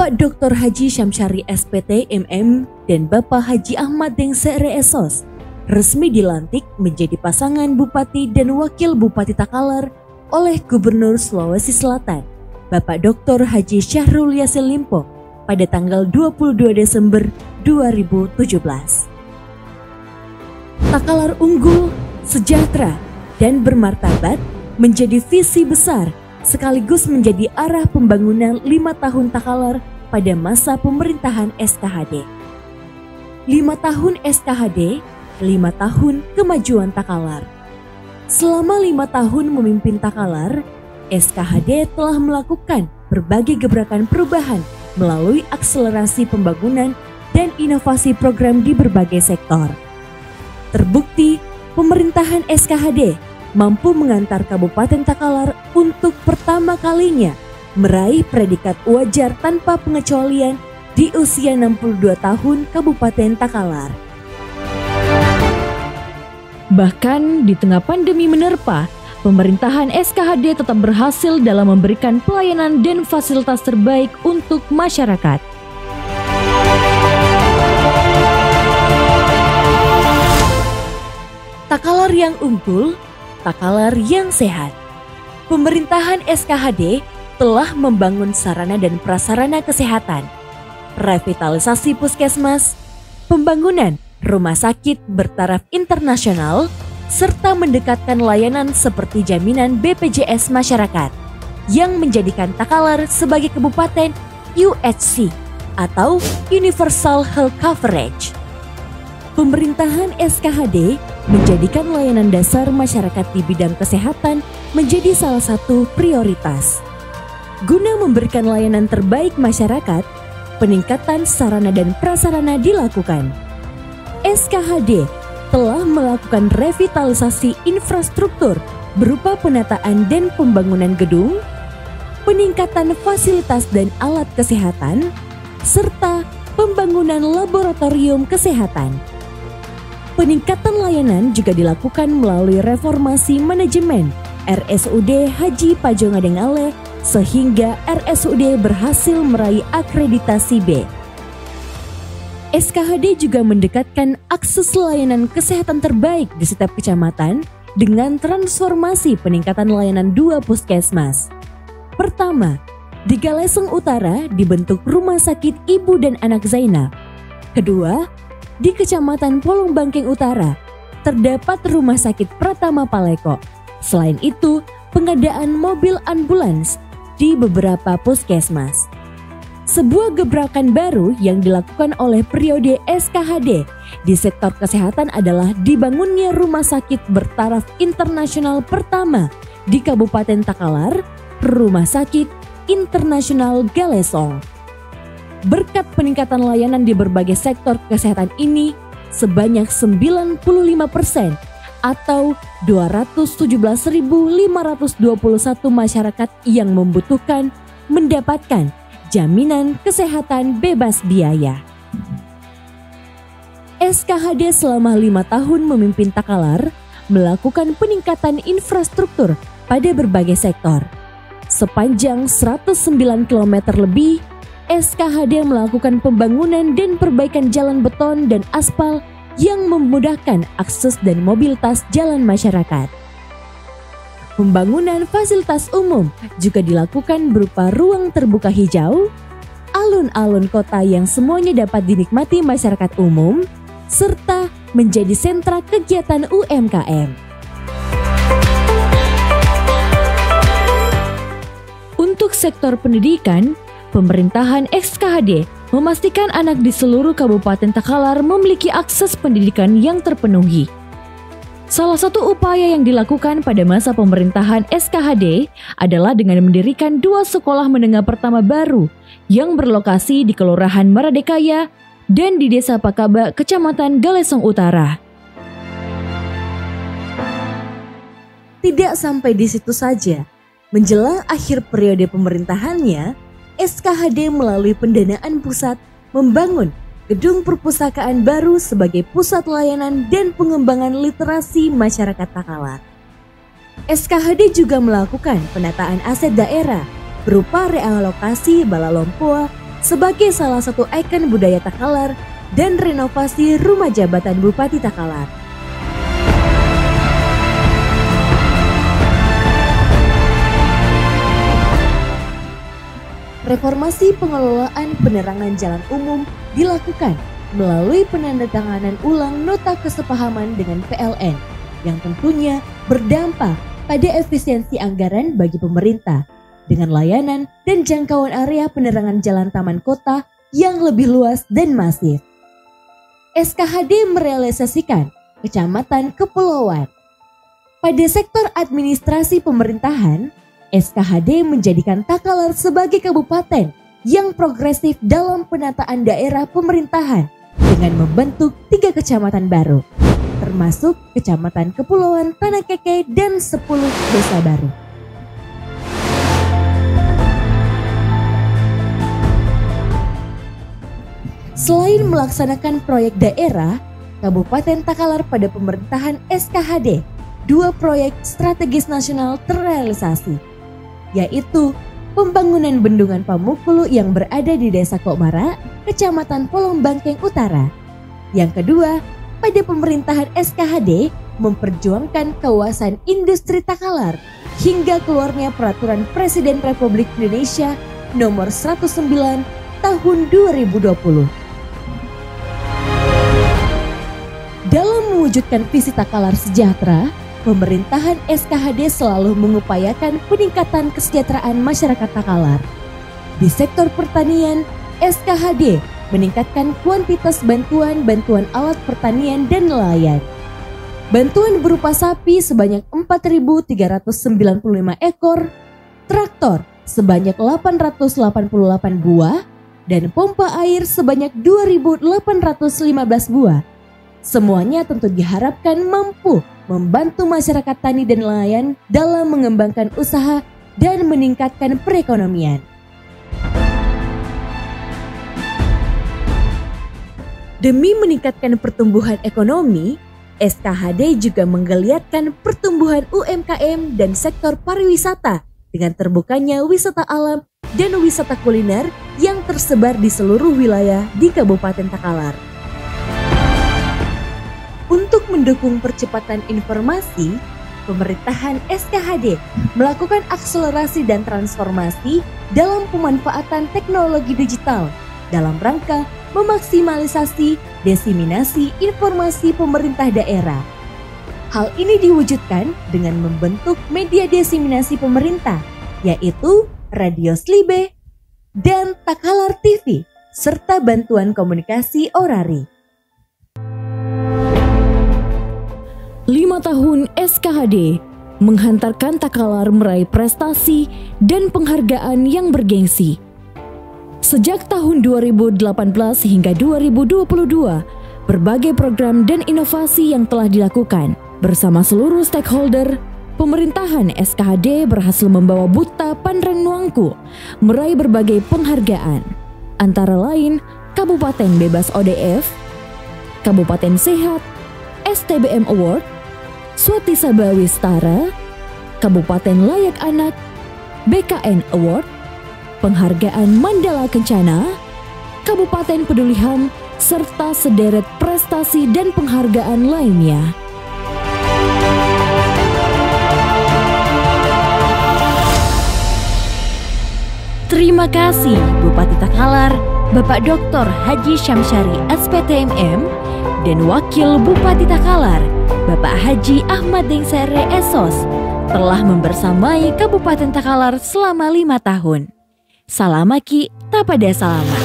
Bapak Dr. Haji Syamsyari SPT MM dan Bapak Haji Ahmad Deng SRE-SOS resmi dilantik menjadi pasangan Bupati dan Wakil Bupati Takalar oleh Gubernur Sulawesi Selatan, Bapak Dr. Haji Syahrul Yassin Limpo pada tanggal 22 Desember 2017. Takalar unggul, sejahtera, dan bermartabat menjadi visi besar sekaligus menjadi arah pembangunan 5 tahun Takalar pada masa pemerintahan SKHD. 5 tahun SKHD, 5 tahun kemajuan Takalar. Selama 5 tahun memimpin Takalar, SKHD telah melakukan berbagai gebrakan perubahan melalui akselerasi pembangunan dan inovasi program di berbagai sektor. Terbukti, pemerintahan SKHD mampu mengantar Kabupaten Takalar untuk pertama kalinya meraih predikat wajar tanpa pengecualian di usia 62 tahun Kabupaten Takalar. Bahkan di tengah pandemi menerpa, pemerintahan SKHD tetap berhasil dalam memberikan pelayanan dan fasilitas terbaik untuk masyarakat. Takalar yang unggul, Takalar yang sehat. Pemerintahan SKHD telah membangun sarana dan prasarana kesehatan, revitalisasi puskesmas, pembangunan rumah sakit bertaraf internasional, serta mendekatkan layanan seperti jaminan BPJS masyarakat yang menjadikan Takalar sebagai kabupaten UHC atau Universal Health Coverage. Pemerintahan SKHD menjadikan layanan dasar masyarakat di bidang kesehatan menjadi salah satu prioritas. Guna memberikan layanan terbaik masyarakat, peningkatan sarana dan prasarana dilakukan. SKHD telah melakukan revitalisasi infrastruktur berupa penataan dan pembangunan gedung, peningkatan fasilitas dan alat kesehatan, serta pembangunan laboratorium kesehatan. Peningkatan layanan juga dilakukan melalui reformasi manajemen RSUD Haji Pajongadeng Ale sehingga RSUD berhasil meraih akreditasi B. SKHD juga mendekatkan akses layanan kesehatan terbaik di setiap kecamatan dengan transformasi peningkatan layanan 2 puskesmas. Pertama, di Galesong Utara dibentuk Rumah Sakit Ibu dan Anak Zainab. Kedua, di Kecamatan Polong Bangkeng Utara terdapat Rumah Sakit Pratama Paleko. Selain itu, pengadaan mobil ambulans di beberapa puskesmas. Sebuah gebrakan baru yang dilakukan oleh periode SKHD di sektor kesehatan adalah dibangunnya rumah sakit bertaraf internasional pertama di Kabupaten Takalar, Rumah Sakit Internasional Galesong. Berkat peningkatan layanan di berbagai sektor kesehatan ini, sebanyak 95% atau 217.521 masyarakat yang membutuhkan mendapatkan jaminan kesehatan bebas biaya. SKHD selama 5 tahun memimpin Takalar melakukan peningkatan infrastruktur pada berbagai sektor. Sepanjang 109 km lebih, SKHD melakukan pembangunan dan perbaikan jalan beton dan aspal yang memudahkan akses dan mobilitas jalan masyarakat. Pembangunan fasilitas umum juga dilakukan berupa ruang terbuka hijau, alun-alun kota yang semuanya dapat dinikmati masyarakat umum, serta menjadi sentra kegiatan UMKM. Untuk sektor pendidikan, pemerintahan SKHD memastikan anak di seluruh Kabupaten Takalar memiliki akses pendidikan yang terpenuhi. Salah satu upaya yang dilakukan pada masa pemerintahan SKHD adalah dengan mendirikan 2 sekolah menengah pertama baru yang berlokasi di Kelurahan Maradekaya dan di Desa Pakaba, Kecamatan Galesong Utara. Tidak sampai di situ saja, menjelang akhir periode pemerintahannya, SKHD melalui pendanaan pusat membangun gedung perpustakaan baru sebagai pusat layanan dan pengembangan literasi masyarakat Takalar. SKHD juga melakukan penataan aset daerah berupa realokasi Bala Lompoa sebagai salah satu ikon budaya Takalar dan renovasi rumah jabatan Bupati Takalar. Reformasi pengelolaan penerangan jalan umum dilakukan melalui penandatanganan ulang nota kesepahaman dengan PLN yang tentunya berdampak pada efisiensi anggaran bagi pemerintah dengan layanan dan jangkauan area penerangan jalan taman kota yang lebih luas dan masif. SKHD merealisasikan Kecamatan Kepulauan. Pada sektor administrasi pemerintahan, SKHD menjadikan Takalar sebagai kabupaten yang progresif dalam penataan daerah pemerintahan dengan membentuk 3 kecamatan baru, termasuk Kecamatan Kepulauan Tanah Keke dan 10 desa baru. Selain melaksanakan proyek daerah, Kabupaten Takalar pada pemerintahan SKHD, 2 proyek strategis nasional terrealisasi, yaitu pembangunan Bendungan Pamukulu yang berada di Desa Kokmara, Kecamatan Polombangkeng Utara. Yang kedua, pada pemerintahan SKHD memperjuangkan kawasan industri Takalar hingga keluarnya Peraturan Presiden Republik Indonesia Nomor 109 Tahun 2020. Dalam mewujudkan visi Takalar sejahtera, pemerintahan SKHD selalu mengupayakan peningkatan kesejahteraan masyarakat Takalar. Di sektor pertanian, SKHD meningkatkan kuantitas bantuan alat pertanian dan nelayan. Bantuan berupa sapi sebanyak 4.395 ekor, traktor sebanyak 888 buah, dan pompa air sebanyak 2.815 buah. Semuanya tentu diharapkan mampu membantu masyarakat tani dan nelayan dalam mengembangkan usaha dan meningkatkan perekonomian. Demi meningkatkan pertumbuhan ekonomi, SKHD juga menggeliatkan pertumbuhan UMKM dan sektor pariwisata dengan terbukanya wisata alam dan wisata kuliner yang tersebar di seluruh wilayah di Kabupaten Takalar. Untuk mendukung percepatan informasi, pemerintahan SKHD melakukan akselerasi dan transformasi dalam pemanfaatan teknologi digital dalam rangka memaksimalisasi diseminasi informasi pemerintah daerah. Hal ini diwujudkan dengan membentuk media diseminasi pemerintah, yaitu Radio Slibe dan Takalar TV, serta bantuan komunikasi orari. 5 tahun SKHD menghantarkan Takalar meraih prestasi dan penghargaan yang bergengsi. Sejak tahun 2018 hingga 2022, berbagai program dan inovasi yang telah dilakukan bersama seluruh stakeholder, pemerintahan SKHD berhasil membawa Buta Pandreng Nuangku meraih berbagai penghargaan, antara lain Kabupaten Bebas ODF, Kabupaten Sehat, STBM Award, Swati Sabha Wistara, Kabupaten Layak Anak, BKN Award, Penghargaan Mandala Kencana, Kabupaten Peduli HAM, serta sederet prestasi dan penghargaan lainnya. Terima kasih Bupati Takalar, Bapak Dr. Haji Syamsyari SPTMM, dan Wakil Bupati Takalar, Bapak Haji Ahmad Dengsere Esos, telah membersamai Kabupaten Takalar selama 5 tahun. Salamaki Tapada Salama.